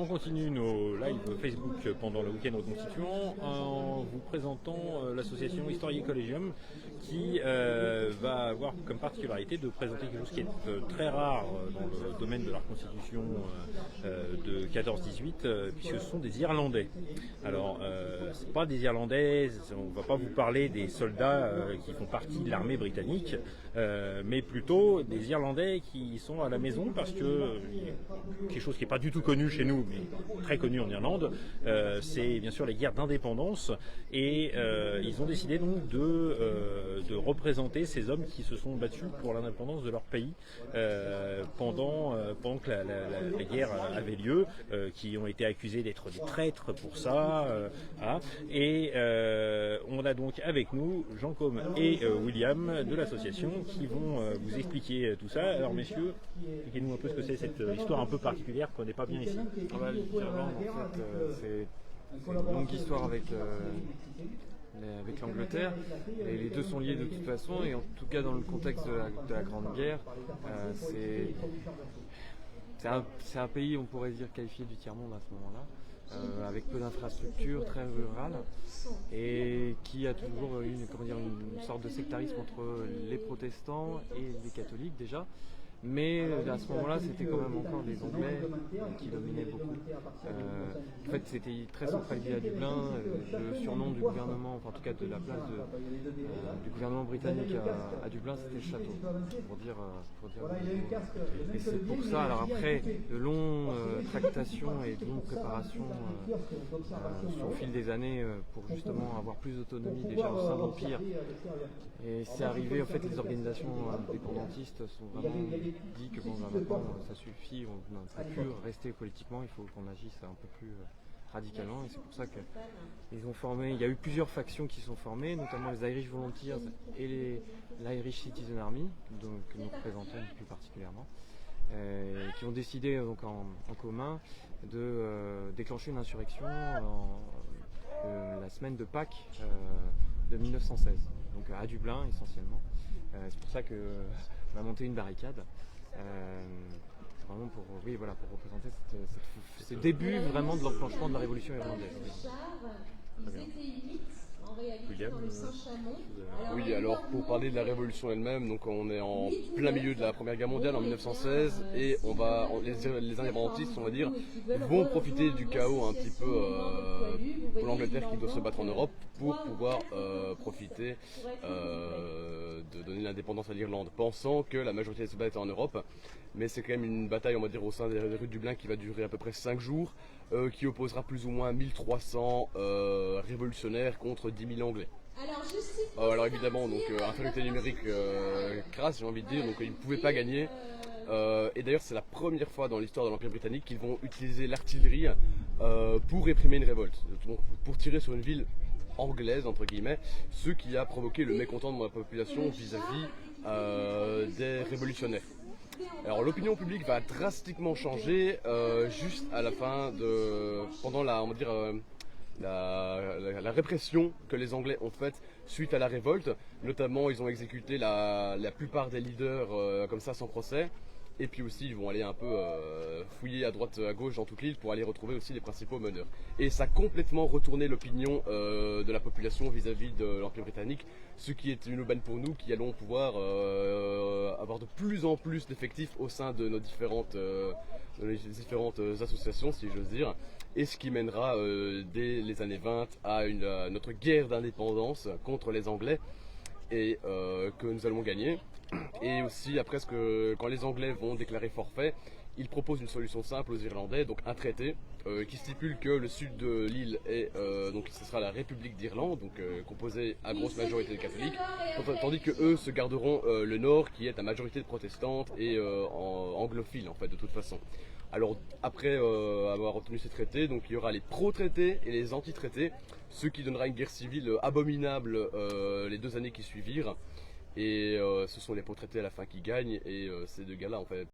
On continue nos lives Facebook pendant le week-end reconstituant en vous présentant l'association Historiae Collegium qui va avoir comme particularité de présenter quelque chose qui est très rare dans le domaine de la reconstitution de 14-18 puisque ce sont des Irlandais. Alors, ce n'est pas des Irlandais, on ne va pas vous parler des soldats qui font partie de l'armée britannique, mais plutôt des Irlandais qui sont à la maison parce que quelque chose qui n'est pas du tout connu chez nous, mais très connu en Irlande, c'est bien sûr les guerres d'indépendance et ils ont décidé donc de représenter ces hommes qui se sont battus pour l'indépendance de leur pays pendant que la guerre avait lieu, qui ont été accusés d'être des traîtres pour ça, et on a donc avec nous Jean Côme et William de l'association qui vont vous expliquer tout ça. Alors messieurs, expliquez-nous un peu ce que c'est cette histoire un peu particulière qu'on n'est pas bien ici. L'Irlande, en fait, c'est une longue histoire avec l'Angleterre, et les deux sont liés de toute façon, et en tout cas dans le contexte de la Grande Guerre, c'est un pays, on pourrait dire, qualifié du tiers-monde à ce moment-là, avec peu d'infrastructures, très rural, et qui a toujours eu une sorte de sectarisme entre les protestants et les catholiques déjà. Mais à ce moment-là, c'était quand même encore les Anglais qui dominaient beaucoup. En fait, c'était très centralisé à Dublin. Le surnom du gouvernement, enfin en tout cas de la place du gouvernement britannique à Dublin, c'était le château, pour dire. Et c'est pour ça. Alors après, de longues tractations et de longues préparations au fil des années pour justement avoir plus d'autonomie déjà au sein de l'Empire. Et c'est arrivé, en fait, les organisations indépendantistes sont vraiment dit que bon, maintenant ça suffit, on ne peut plus rester politiquement, il faut qu'on agisse un peu plus radicalement, et c'est pour ça qu'ils ont formé, il y a eu plusieurs factions qui sont formées, notamment les Irish Volunteers et l'Irish Citizen Army, donc, que nous représentons plus particulièrement, qui ont décidé donc en commun de déclencher une insurrection la semaine de Pâques de 1916, donc à Dublin essentiellement. C'est pour ça qu'on a monté une barricade. Vraiment pour représenter ce début vraiment de l'enclenchement de la révolution irlandaise. William, oui, alors pour parler de la révolution elle-même, donc on est en plein milieu de la Première Guerre mondiale en 1916 et les indépendantistes, on va dire, vont profiter du chaos un petit peu pour l'Angleterre qui doit se battre en Europe pour pouvoir profiter de donner l'indépendance à l'Irlande, pensant que la majorité des soldats étaient en Europe. Mais c'est quand même une bataille, on va dire, au sein des rues de Dublin qui va durer à peu près 5 jours, qui opposera plus ou moins 1300 révolutionnaires contre 10 000 Anglais. Alors évidemment, donc infériorité numérique crasse, j'ai envie de dire, donc ils ne pouvaient pas gagner. Et d'ailleurs, c'est la première fois dans l'histoire de l'Empire britannique qu'ils vont utiliser l'artillerie pour réprimer une révolte, donc pour tirer sur une ville anglaise, entre guillemets, ce qui a provoqué le mécontentement de la population vis-à-vis des révolutionnaires. Alors l'opinion publique va drastiquement changer juste à la fin pendant la répression que les Anglais ont faite suite à la révolte. Notamment, ils ont exécuté la plupart des leaders comme ça sans procès. Et puis aussi, ils vont aller un peu fouiller à droite, à gauche dans toute l'île pour aller retrouver aussi les principaux meneurs. Et ça a complètement retourné l'opinion de la population vis-à-vis de l'Empire britannique, ce qui est une aubaine pour nous qui allons pouvoir avoir de plus en plus d'effectifs au sein de nos différentes associations, si j'ose dire, et ce qui mènera dès les années 20 à notre guerre d'indépendance contre les Anglais, et que nous allons gagner. Et aussi après quand les Anglais vont déclarer forfait, ils proposent une solution simple aux Irlandais, donc un traité qui stipule que le sud de l'île donc ce sera la République d'Irlande, donc composée à grosse majorité de catholiques, tandis que eux se garderont le nord qui est à majorité de protestantes et anglophiles en fait de toute façon. Alors après avoir obtenu ces traités, donc il y aura les pro-traités et les anti-traités, ce qui donnera une guerre civile abominable les 2 années qui suivirent. Et ce sont les pro-traités à la fin qui gagnent, et ces deux gars-là en fait